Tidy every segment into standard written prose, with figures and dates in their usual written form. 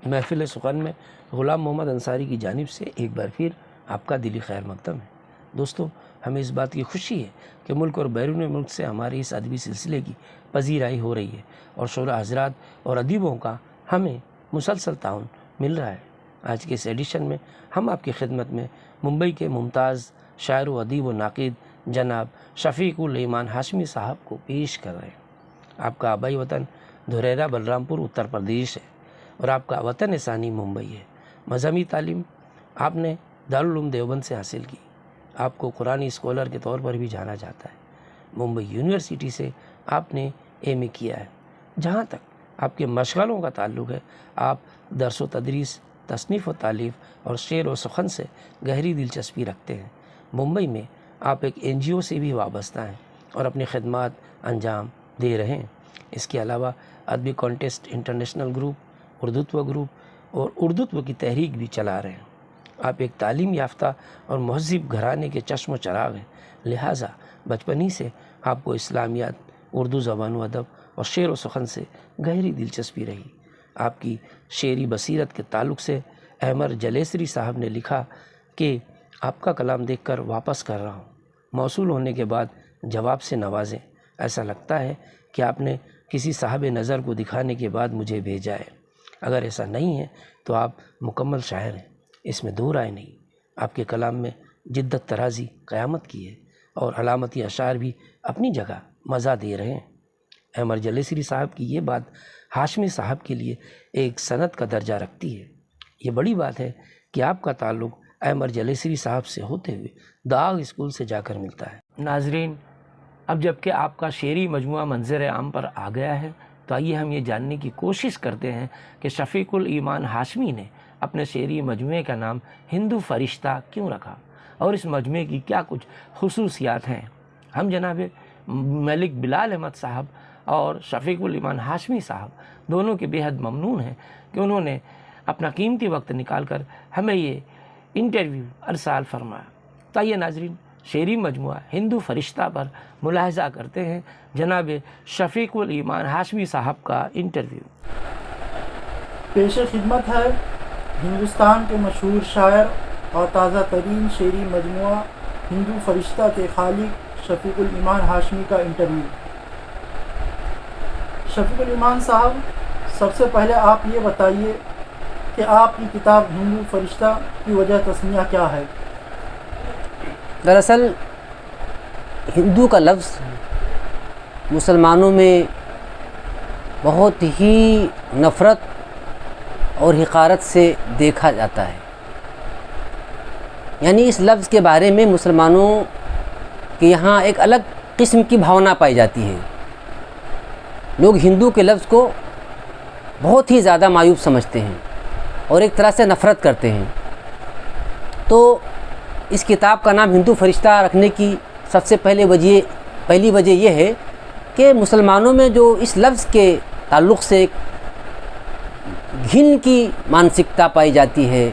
محفل سخن میں غلام محمد انصاری کی جانب سے ایک بار پھر آپ کا دلی خیر مقدم ہے۔ دوستو، ہمیں اس بات کی خوشی ہے کہ ملک اور بیرون ملک سے ہمارے اس ادبی سلسلے کی پذیرائی ہو رہی ہے اور شعراء حضرات اور ادیبوں کا ہمیں مسلسل تعاون مل رہا ہے۔ آج کے اس ایڈیشن میں ہم آپ کی خدمت میں ممبئی کے ممتاز شاعر و ادیب و ناقد جناب شفیق الایمان ہاشمی صاحب کو پیش کر رہے ہیں۔ آپ کا آبائی وطن دھریرا بلرام پور اتر پردیش ہے اور آپ کا وطن ثانی ممبئی ہے۔ مذہبی تعلیم آپ نے دارالعلوم دیوبند سے حاصل کی۔ آپ کو قرآنی اسکالر کے طور پر بھی جانا جاتا ہے۔ ممبئی یونیورسٹی سے آپ نے ایم اے کیا ہے۔ جہاں تک آپ کے مشغلوں کا تعلق ہے، آپ درس و تدریس، تصنیف و تالیف اور شعر و سخن سے گہری دلچسپی رکھتے ہیں۔ ممبئی میں آپ ایک این جی او سے بھی وابستہ ہیں اور اپنی خدمات انجام دے رہے ہیں۔ اس کے علاوہ ادبی کانٹیسٹ انٹرنیشنل گروپ، اردوتو گروپ اور اردوتو کی تحریک بھی چلا رہے ہیں۔ آپ ایک تعلیم یافتہ اور مہذب گھرانے کے چشم و چراغ ہیں، لہٰذا بچپن ہی سے آپ کو اسلامیات، اردو زبان و ادب اور شعر و سخن سے گہری دلچسپی رہی۔ آپ کی شعری بصیرت کے تعلق سے احمد جلیسری صاحب نے لکھا کہ آپ کا کلام دیکھ کر واپس کر رہا ہوں، موصول ہونے کے بعد جواب سے نوازیں۔ ایسا لگتا ہے کہ آپ نے کسی صاحب نظر کو دکھانے کے بعد مجھے بھیجا ہے۔ اگر ایسا نہیں ہے تو آپ مکمل شاعر ہیں، اس میں دو رائے نہیں۔ آپ کے کلام میں جدت ترازی قیامت کی ہے اور علامتی اشعار بھی اپنی جگہ مزہ دے رہے ہیں۔ احمد جلیسری صاحب کی یہ بات ہاشمی صاحب کے لیے ایک سند کا درجہ رکھتی ہے۔ یہ بڑی بات ہے کہ آپ کا تعلق احمد جلیسری صاحب سے ہوتے ہوئے داغ اسکول سے جا کر ملتا ہے۔ ناظرین، اب جب کہ آپ کا شعری مجموعہ منظر عام پر آ گیا ہے تو آئیے ہم یہ جاننے کی کوشش کرتے ہیں کہ شفیق الایمان ہاشمی نے اپنے شعری مجموعے کا نام ہندو فرشتہ کیوں رکھا اور اس مجموعے کی کیا کچھ خصوصیات ہیں۔ ہم جناب ملک بلال احمد صاحب اور شفیق الایمان ہاشمی صاحب دونوں کے بے حد ممنون ہیں کہ انہوں نے اپنا قیمتی وقت نکال کر ہمیں یہ انٹرویو ارسال فرمایا۔ تو آئیے ناظرین، شعری مجموعہ ہندو فرشتہ پر ملاحظہ کرتے ہیں جناب شفیق الایمان ہاشمی صاحب کا انٹرویو۔ پیش خدمت ہے ہندوستان کے مشہور شاعر اور تازہ ترین شعری مجموعہ ہندو فرشتہ کے خالق شفیق الایمان ہاشمی کا انٹرویو۔ شفیق الایمان صاحب، سب سے پہلے آپ یہ بتائیے کہ آپ کی کتاب ہندو فرشتہ کی وجہ تسمیہ کیا ہے؟ دراصل ہندو کا لفظ مسلمانوں میں بہت ہی نفرت اور حقارت سے دیکھا جاتا ہے۔ یعنی اس لفظ کے بارے میں مسلمانوں کے یہاں ایک الگ قسم کی بھاونا پائی جاتی ہے۔ لوگ ہندو کے لفظ کو بہت ہی زیادہ معیوب سمجھتے ہیں اور ایک طرح سے نفرت کرتے ہیں۔ تو اس کتاب کا نام ہندو فرشتہ رکھنے کی سب سے پہلی وجہ یہ ہے کہ مسلمانوں میں جو اس لفظ کے تعلق سے ایک گھن کی مانسکتا پائی جاتی ہے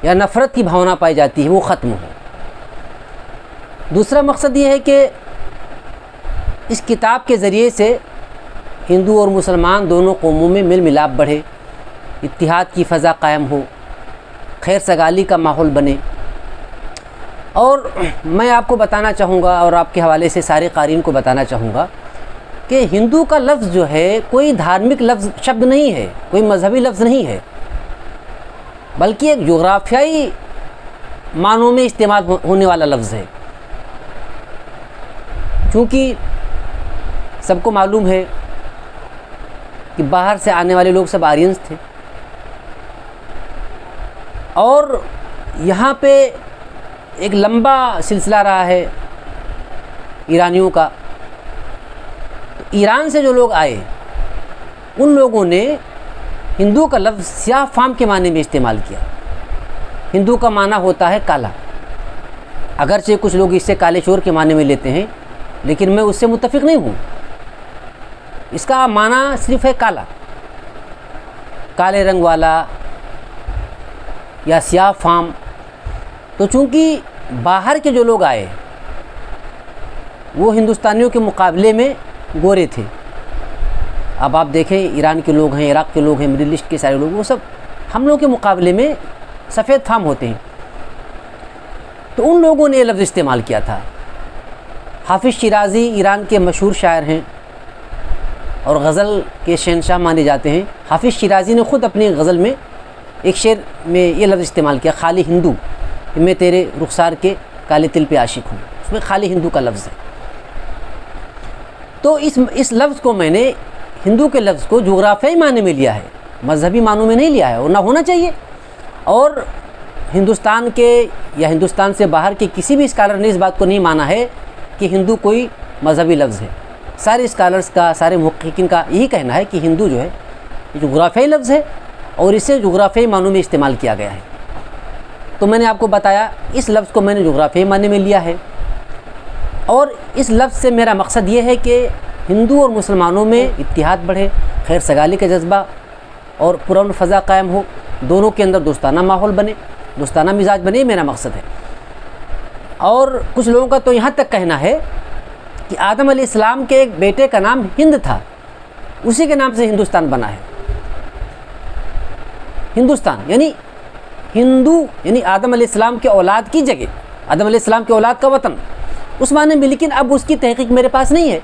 یا نفرت کی بھاونا پائی جاتی ہے، وہ ختم ہو۔ دوسرا مقصد یہ ہے کہ اس کتاب کے ذریعے سے ہندو اور مسلمان دونوں قوموں میں میل ملاپ بڑھے، اتحاد کی فضا قائم ہو، خیر سگالی کا ماحول بنے۔ اور میں آپ کو بتانا چاہوں گا اور آپ کے حوالے سے سارے قارئین کو بتانا چاہوں گا کہ ہندو کا لفظ جو ہے کوئی دھارمک لفظ شبد نہیں ہے، کوئی مذہبی لفظ نہیں ہے، بلکہ ایک جغرافیائی معنوں میں استعمال ہونے والا لفظ ہے۔ چونکہ سب کو معلوم ہے کہ باہر سے آنے والے لوگ سب آرینز تھے اور یہاں پہ ایک لمبا سلسلہ رہا ہے ایرانیوں کا۔ ایران سے جو لوگ آئے ان لوگوں نے ہندو کا لفظ سیاہ فام کے معنی میں استعمال کیا۔ ہندو کا معنی ہوتا ہے کالا، اگرچہ کچھ لوگ اس سے کالے چور کے معنی میں لیتے ہیں، لیکن میں اس سے متفق نہیں ہوں۔ اس کا معنی صرف ہے کالا، کالے رنگ والا یا سیاہ فام۔ تو چونکہ باہر کے جو لوگ آئے وہ ہندوستانیوں کے مقابلے میں گورے تھے، اب آپ دیکھیں ایران کے لوگ ہیں، عراق کے لوگ ہیں، مڈل ایسٹ کے سارے لوگ، وہ سب ہم لوگوں کے مقابلے میں سفید فام ہوتے ہیں. تو ان لوگوں نے یہ لفظ استعمال کیا تھا. حافظ شیرازی ایران کے مشہور شاعر ہیں اور غزل کے شہنشاہ مانے جاتے ہیں. حافظ شیرازی نے خود اپنی غزل میں ایک شعر میں یہ لفظ استعمال کیا، خالی ہندو، میں تیرے رخسار کے کالے تل پہ عاشق ہوں. اس میں خالی ہندو کا لفظ ہے. تو اس لفظ کو میں نے، ہندو کے لفظ کو جغرافیائی معنی میں لیا ہے، مذہبی معنوں میں نہیں لیا ہے، اور نہ ہونا چاہیے. اور ہندوستان کے یا ہندوستان سے باہر کے کسی بھی اسکالر نے اس بات کو نہیں مانا ہے کہ ہندو کوئی مذہبی لفظ ہے. سارے اسکالرز کا، سارے محققین کا یہی کہنا ہے کہ ہندو جو ہے یہ جغرافیائی لفظ ہے اور اسے جغرافیائی معنوں میں استعمال کیا گیا ہے. تو میں نے آپ کو بتایا اس لفظ کو میں نے جغرافیائی معنی میں لیا ہے، اور اس لفظ سے میرا مقصد یہ ہے کہ ہندو اور مسلمانوں میں اتحاد بڑھے، خیر سگالی کا جذبہ اور پرامن فضا قائم ہو، دونوں کے اندر دوستانہ ماحول بنے، دوستانہ مزاج بنے، یہ میرا مقصد ہے. اور کچھ لوگوں کا تو یہاں تک کہنا ہے کہ آدم علیہ السلام کے ایک بیٹے کا نام ہند تھا، اسی کے نام سے ہندوستان بنا ہے. ہندوستان یعنی ہندو، یعنی آدم علیہ السلام کے اولاد کی جگہ، آدم علیہ السلام کے اولاد کا وطن، اس معنی میں. لیکن اب اس کی تحقیق میرے پاس نہیں ہے،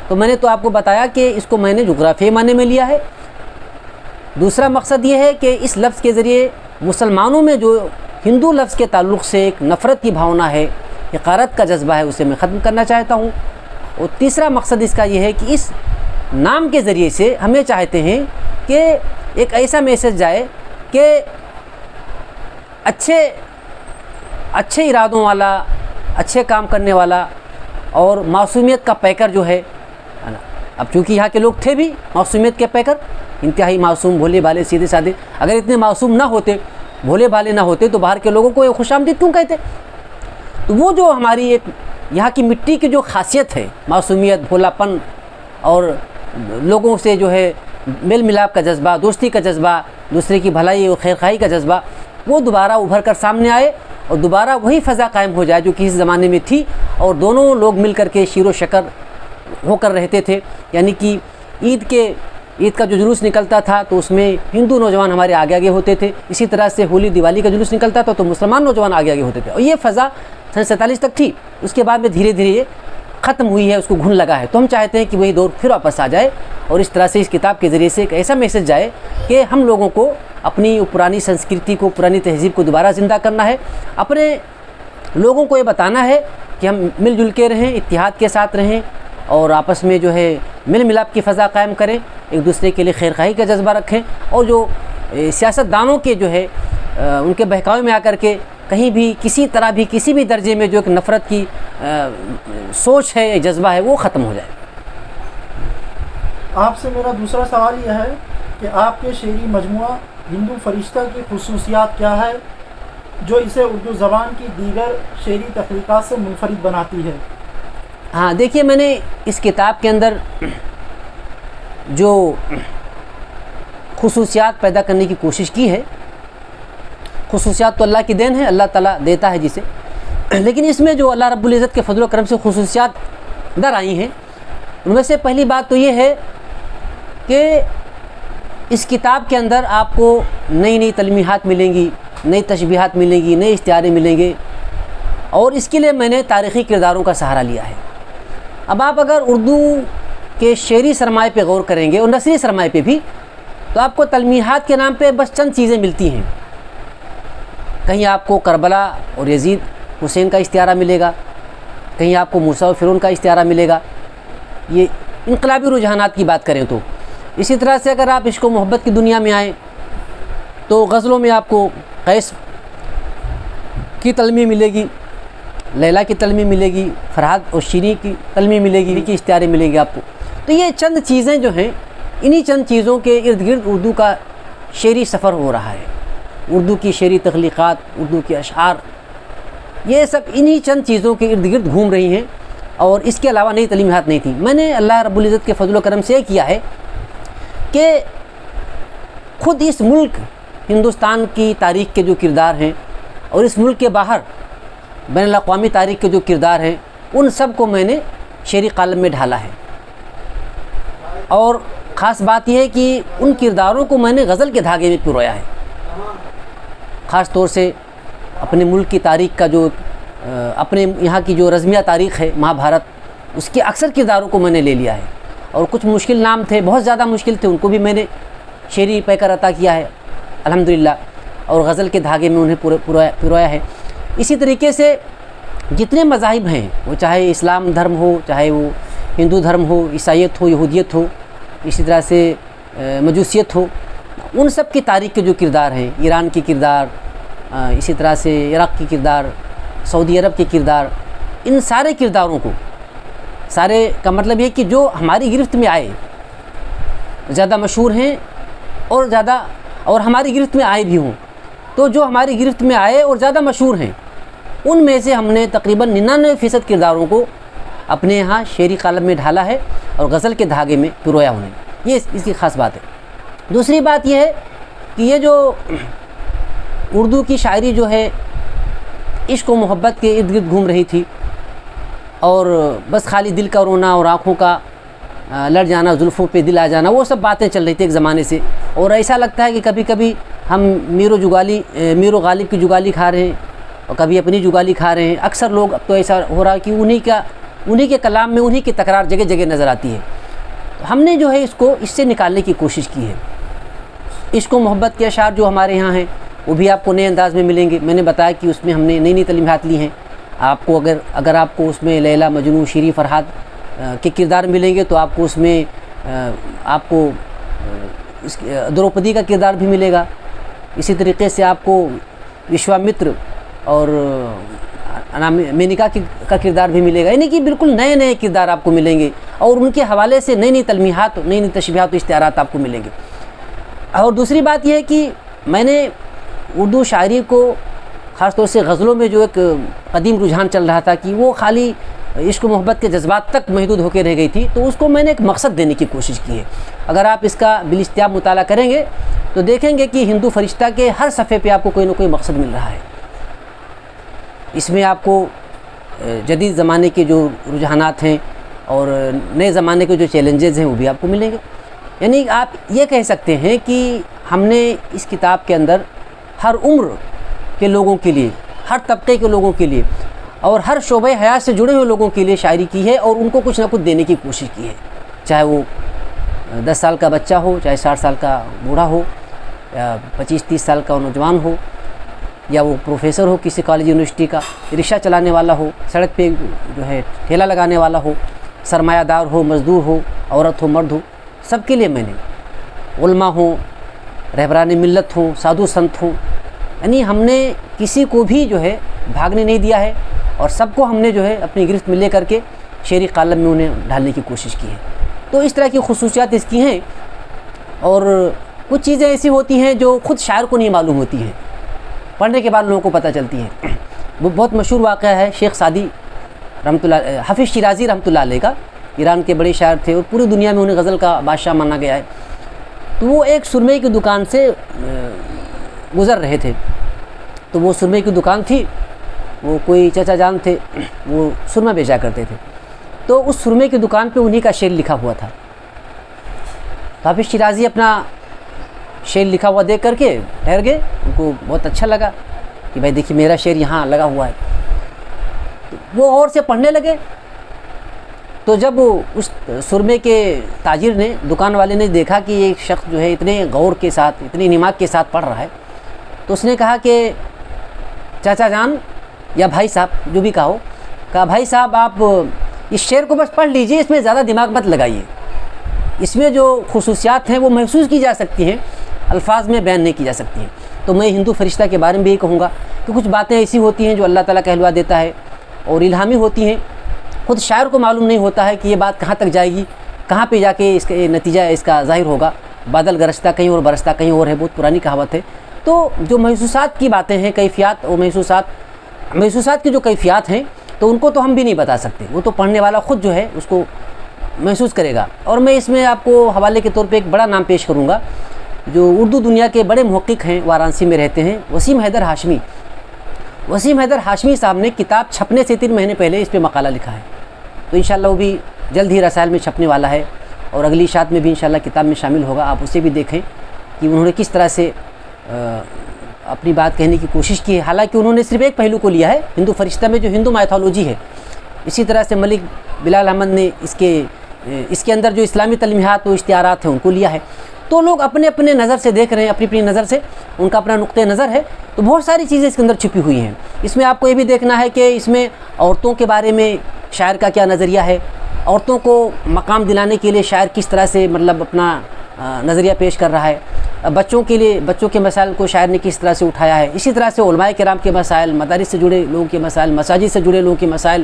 تو میں نے تو آپ کو بتایا کہ اس کو میں نے جغرافیائی معنی میں لیا ہے. دوسرا مقصد یہ ہے کہ اس لفظ کے ذریعے مسلمانوں میں جو ہندو لفظ کے تعلق سے ایک نفرت کی بھاونا ہے، حقارت کا جذبہ ہے، اسے میں ختم کرنا چاہتا ہوں. اور تیسرا مقصد اس کا یہ ہے کہ اس نام کے ذریعے سے ہمیں چاہتے ہیں کہ ایک ایسا میسج جائے کہ اچھے ارادوں والا، اچھے کام کرنے والا اور معصومیت کا پیکر جو ہے، اب چونکہ یہاں کے لوگ تھے بھی معصومیت کے پیکر، انتہائی معصوم، بھولے بھالے، سیدھے سادے. اگر اتنے معصوم نہ ہوتے، بھولے بھالے نہ ہوتے تو باہر کے لوگوں کو یہ خوش آمدید کیوں کہتے؟ تو وہ جو ہماری ایک یہاں کی مٹی کی جو خاصیت ہے، معصومیت، بھولا پن اور لوگوں سے جو ہے میل ملاپ کا جذبہ، دوستی کا جذبہ، دوسرے کی بھلائی اور خیر خواہی کا جذبہ، وہ دوبارہ ابھر کر سامنے آئے اور دوبارہ وہی فضا قائم ہو جائے جو کسی زمانے میں تھی، اور دونوں لوگ مل کر کے شیر و شکر ہو کر رہتے تھے. یعنی کہ عید کا جو جلوس نکلتا تھا تو اس میں ہندو نوجوان ہمارے آگے آگے ہوتے تھے، اسی طرح سے ہولی دیوالی کا جلوس نکلتا تھا تو مسلمان نوجوان آگے آگے ہوتے تھے. اور یہ فضا سن 47 تک تھی، اس کے بعد میں دھیرے دھیرے یہ ختم ہوئی ہے، اس کو گھن لگا ہے. تو ہم چاہتے ہیں کہ وہی دور پھر واپس آ جائے، اور اس طرح سے اس کتاب کے ذریعے سے ایک ایسا میسج جائے کہ ہم لوگوں کو اپنی پرانی سنسکرتی کو، پرانی تہذیب کو دوبارہ زندہ کرنا ہے. اپنے لوگوں کو یہ بتانا ہے کہ ہم مل جل کے رہیں، اتحاد کے ساتھ رہیں، اور آپس میں جو ہے مل ملاپ کی فضا قائم کریں، ایک دوسرے کے لیے خیر خواہی کا جذبہ رکھیں. اور جو سیاست دانوں کے جو ہے ان کے بہکاوے میں آ کر کے کہیں بھی کسی طرح بھی کسی بھی درجے میں جو ایک نفرت کی سوچ ہے، جذبہ ہے، وہ ختم ہو جائے. آپ سے میرا دوسرا سوال یہ ہے کہ آپ کے شعری مجموعہ ہندو فرشتہ کی خصوصیات کیا ہے جو اسے اردو زبان کی دیگر شعری تخلیقات سے منفرد بناتی ہے؟ ہاں دیکھیے، میں نے اس کتاب کے اندر جو خصوصیات پیدا کرنے کی کوشش کی ہے، خصوصیات تو اللہ کی دین ہے، اللہ تعالیٰ دیتا ہے جسے، لیکن اس میں جو اللہ رب العزت کے فضل و کرم سے خصوصیات در آئی ہیں، ان میں سے پہلی بات تو یہ ہے کہ اس کتاب کے اندر آپ کو نئی نئی تلمیحات ملیں گی، نئی تشبیہات ملیں گی، نئے استعارے ملیں گے، اور اس کے لیے میں نے تاریخی کرداروں کا سہارا لیا ہے. اب آپ اگر اردو کے شعری سرمایہ پہ غور کریں گے اور نثری سرمایہ پہ بھی، تو آپ کو تلمیحات کے نام پہ بس چند چیزیں ملتی ہیں. کہیں آپ کو کربلا اور یزید حسین کا استعارہ ملے گا، کہیں آپ کو موسیٰ و فرعون کا استعارہ ملے گا. یہ انقلابی رجحانات کی بات کریں تو. اسی طرح سے اگر آپ عشق و محبت کی دنیا میں آئیں تو غزلوں میں آپ کو قیس کی تلمیح ملے گی، لیلا کی تلمیح ملے گی، فرحاد اور شیریں کی تلمیح ملے گی، کی استعارے ملیں گے آپ کو. تو یہ چند چیزیں جو ہیں، انہی چند چیزوں کے ارد گرد اردو کا شعری سفر ہو رہا ہے. اردو کی شعری تخلیقات، اردو کے اشعار، یہ سب انہی چند چیزوں کے ارد گرد گھوم رہی ہیں، اور اس کے علاوہ نئی تلمیحات نہیں تھیں. میں نے اللہ رب العزت کے فضل و کرم سے یہ کیا ہے کہ خود اس ملک ہندوستان کی تاریخ کے جو کردار ہیں اور اس ملک کے باہر بین الاقوامی تاریخ کے جو کردار ہیں، ان سب کو میں نے شعری قالب میں ڈھالا ہے. اور خاص بات یہ ہے کہ ان کرداروں کو میں نے غزل کے دھاگے میں پرویا ہے. خاص طور سے اپنے ملک کی تاریخ کا جو اپنے یہاں کی جو رزمیہ تاریخ ہے مہا بھارت، اس کے اکثر کرداروں کو میں نے لے لیا ہے. اور کچھ مشکل نام تھے، بہت زیادہ مشکل تھے، ان کو بھی میں نے شعری پہ کر عطا کیا ہے الحمدللہ، اور غزل کے دھاگے میں انہیں پرویا ہے. اسی طریقے سے جتنے مذاہب ہیں، وہ چاہے اسلام دھرم ہو، چاہے وہ ہندو دھرم ہو، عیسائیت ہو، یہودیت ہو، اسی طرح سے مجوسیت ہو، ان سب کی تاریخ کے جو کردار ہیں، ایران کی کردار، اسی طرح سے عراق کی کردار، سعودی عرب کے کردار، ان سارے کرداروں کو، سارے کا مطلب یہ کہ جو ہماری گرفت میں آئے، زیادہ مشہور ہیں اور ہماری گرفت میں آئے بھی ہوں، تو جو ہماری گرفت میں آئے اور زیادہ مشہور ہیں، ان میں سے ہم نے تقریباً 99% کرداروں کو اپنے یہاں شعری قالب میں ڈھالا ہے اور غزل کے دھاگے میں پرویا انہیں. یہ اس کی خاص بات ہے. دوسری بات یہ ہے کہ یہ جو اردو کی شاعری جو ہے عشق و محبت کے ارد گرد گھوم رہی تھی، اور بس خالی دل کا رونا اور آنکھوں کا لڑ جانا، زلفوں پہ دل آ جانا، وہ سب باتیں چل رہی تھی ایک زمانے سے. اور ایسا لگتا ہے کہ کبھی کبھی ہم میر و غالب کی جگالی کھا رہے ہیں اور کبھی اپنی جگالی کھا رہے ہیں. اکثر لوگ اب تو ایسا ہو رہا ہے کہ انہی کے کلام میں انہی کی تکرار جگہ جگہ نظر آتی ہے. ہم نے جو ہے اس سے نکالنے کی کوشش کی ہے. عشق و محبت کے اشعار جو ہمارے یہاں ہیں وہ بھی آپ کو نئے انداز میں ملیں گے. میں نے بتایا کہ اس میں ہم نے نئی تعلیمات لی ہیں. آپ کو اگر آپ کو اس میں لیلا، مجنوں، شیری، فرحاد کے کردار ملیں گے تو آپ کو اس میں آپ کو دروپدی کا کردار بھی ملے گا. اسی طریقے سے آپ کو وشوامتر اور مینکا کا کردار بھی ملے گا. یعنی کہ بالکل نئے کردار آپ کو ملیں گے، اور ان کے حوالے سے نئی تلمیحات، نئی تشبیہات و اشتہارات آپ کو ملیں گے. اور دوسری بات یہ ہے کہ میں نے اردو شاعری کو خاص طور سے غزلوں میں جو ایک قدیم رجحان چل رہا تھا کہ وہ خالی عشق و محبت کے جذبات تک محدود ہو کے رہ گئی تھی، تو اس کو میں نے ایک مقصد دینے کی کوشش کی ہے. اگر آپ اس کا بالاستیاب مطالعہ کریں گے تو دیکھیں گے کہ ہندو فرشتہ کے ہر صفحے پہ آپ کو کوئی نہ کوئی مقصد مل رہا ہے. اس میں آپ کو جدید زمانے کے جو رجحانات ہیں اور نئے زمانے کے جو چیلنجز ہیں وہ بھی آپ کو ملیں گے. یعنی آپ یہ کہہ سکتے ہیں کہ ہم نے اس کتاب کے اندر ہر عمر کے لوگوں کے لیے، ہر طبقے کے لوگوں کے لیے اور ہر شعبہ حیات سے جڑے ہوئے لوگوں کے لیے شاعری کی ہے، اور ان کو کچھ نہ کچھ دینے کی کوشش کی ہے. چاہے وہ 10 سال کا بچہ ہو، چاہے 60 سال کا بوڑھا ہو، یا 25-30 سال کا نوجوان ہو، یا وہ پروفیسر ہو کسی کالج یونیورسٹی کا، رکشہ چلانے والا ہو، سڑک پہ جو ہے ٹھیلا لگانے والا ہو، سرمایہ دار ہو، مزدور ہو، عورت ہو، مرد ہو، سب کے لیے میں نے، علماء ہوں، رہبران ملت ہوں، سادھو سنت ہوں، یعنی ہم نے کسی کو بھی جو ہے بھاگنے نہیں دیا ہے، اور سب کو ہم نے جو ہے اپنی گرفت میں لے کر کے شعری قالب میں انہیں ڈھالنے کی کوشش کی ہے. تو اس طرح کی خصوصیات اس کی ہیں. اور کچھ چیزیں ایسی ہوتی ہیں جو خود شاعر کو نہیں معلوم ہوتی ہیں، پڑھنے کے بعد لوگوں کو پتہ چلتی ہیں. وہ بہت مشہور واقعہ ہے شیخ سعدی رحمۃ اللہ، حافظ شیرازی رحمۃ اللہ علیہ کا، ایران کے بڑے شاعر تھے اور پوری دنیا میں انہیں غزل کا بادشاہ مانا گیا ہے. تو وہ ایک سرمے کی دکان سے گزر رہے تھے. تو وہ سرمے کی دکان تھی، وہ کوئی چچا جان تھے، وہ سرما بیچا کرتے تھے. تو اس سرمے کی دکان پہ انہی کا شعر لکھا ہوا تھا. حافظ شیرازی اپنا شعر لکھا ہوا دیکھ کر کے ٹھہر گئے. ان کو بہت اچھا لگا کہ بھائی دیکھیے میرا شعر یہاں لگا ہوا ہے. تو وہ اور سے پڑھنے لگے. تو جب اس سرمے کے تاجر نے، دکان والے نے دیکھا کہ ایک شخص جو ہے اتنے غور کے ساتھ، اتنی نماز کے ساتھ پڑھ رہا ہے، تو اس نے کہا کہ چاچا جان یا بھائی صاحب جو بھی کہا بھائی صاحب آپ اس شعر کو بس پڑھ لیجئے، اس میں زیادہ دماغ مت لگائیے. اس میں جو خصوصیات ہیں وہ محسوس کی جا سکتی ہیں، الفاظ میں بیان نہیں کی جا سکتی ہیں. تو میں ہندو فرشتہ کے بارے میں بھی یہی کہوں گا کہ کچھ باتیں ایسی ہوتی ہیں جو اللہ تعالیٰ کہلوا دیتا ہے اور الہامی ہوتی ہیں. خود شاعر کو معلوم نہیں ہوتا ہے کہ یہ بات کہاں تک جائے گی، کہاں پہ جا کے اس کا نتیجہ اس کا ظاہر ہوگا. بادل گرجتا کہیں اور برستا کہیں اور ہے، بہت پرانی کہاوت ہے. تو جو محسوسات کی باتیں ہیں، کیفیات اور محسوسات کی جو کیفیات ہیں، تو ان کو تو ہم بھی نہیں بتا سکتے. وہ تو پڑھنے والا خود جو ہے اس کو محسوس کرے گا. اور میں اس میں آپ کو حوالے کے طور پہ ایک بڑا نام پیش کروں گا جو اردو دنیا کے بڑے محقق ہیں، وارانسی میں رہتے ہیں، وسیم حیدر ہاشمی. وسیم حیدر ہاشمی صاحب نے کتاب چھپنے سے 3 مہینے پہلے اس پہ مقالہ لکھا ہے. تو انشاءاللہ وہ بھی جلد ہی رسائل میں چھپنے والا ہے. اور اگلی اشاعت میں بھی انشاءاللہ کتاب میں شامل ہوگا، آپ اسے بھی دیکھیں کہ انہوں نے کس طرح سے اپنی بات کہنے کی کوشش کی ہے۔ حالانکہ انہوں نے صرف ایک پہلو کو لیا ہے، ہندو فرشتہ میں جو ہندو مائتھولوجی ہے، اسی طرح سے ملک بلال احمد نے اس کے اندر جو اسلامی تلمیحات و اشتہارات ہیں ان کو لیا ہے۔ تو لوگ اپنے اپنے نظر سے دیکھ رہے ہیں، اپنی اپنی نظر سے، ان کا اپنا نقطہ نظر ہے، تو بہت ساری چیزیں اس کے اندر چھپی ہوئی ہیں۔ اس میں آپ کو یہ بھی دیکھنا ہے کہ اس میں عورتوں کے بارے میں شاعر کا کیا نظریہ ہے، عورتوں کو مقام دلانے کے لیے شاعر کس طرح سے مطلب اپنا نظریہ پیش کر رہا ہے، بچوں کے لیے بچوں کے مسائل کو شاعر نے کس طرح سے اٹھایا ہے، اسی طرح سے علماء کرام کے مسائل، مدارس سے جڑے لوگوں کے مسائل، مساجد سے جڑے لوگوں کے مسائل،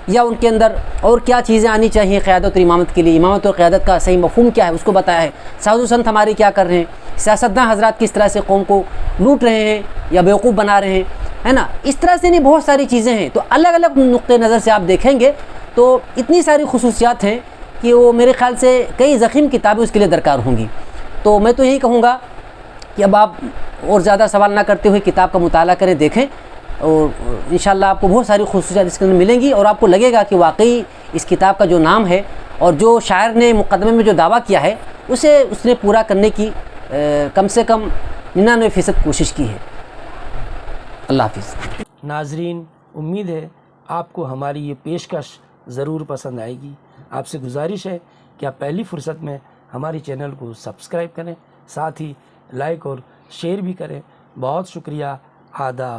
یا ان کے اندر اور کیا چیزیں آنی چاہیے قیادت اور امامت کے لیے، امامت اور قیادت کا صحیح مفہوم کیا ہے اس کو بتایا ہے۔ ساز و سنت ہمارے کیا کر رہے ہیں، سیاستداں حضرات کس طرح سے قوم کو لوٹ رہے ہیں یا بیوقوف بنا رہے ہیں، ہے نا، اس طرح سے نہیں بہت ساری چیزیں ہیں۔ تو الگ الگ نقطۂ نظر سے آپ دیکھیں گے تو اتنی ساری خصوصیات ہیں کہ وہ میرے خیال سے کئی ضخیم کتابیں اس کے لیے درکار ہوں گی۔ تو میں تو یہی کہوں گا کہ اب آپ اور زیادہ سوال نہ کرتے ہوئے کتاب کا مطالعہ کریں، دیکھیں، اور انشاءاللہ آپ کو بہت ساری خصوصیات اس کے اندر ملیں گی، اور آپ کو لگے گا کہ واقعی اس کتاب کا جو نام ہے اور جو شاعر نے مقدمے میں جو دعویٰ کیا ہے اسے اس نے پورا کرنے کی کم سے کم 99% کوشش کی ہے۔ اللہ حافظ۔ ناظرین، امید ہے آپ کو ہماری یہ پیشکش ضرور پسند آئے گی۔ آپ سے گزارش ہے کہ آپ پہلی فرصت میں ہماری چینل کو سبسکرائب کریں، ساتھ ہی لائک اور شیئر بھی کریں۔ بہت شکریہ، آداب۔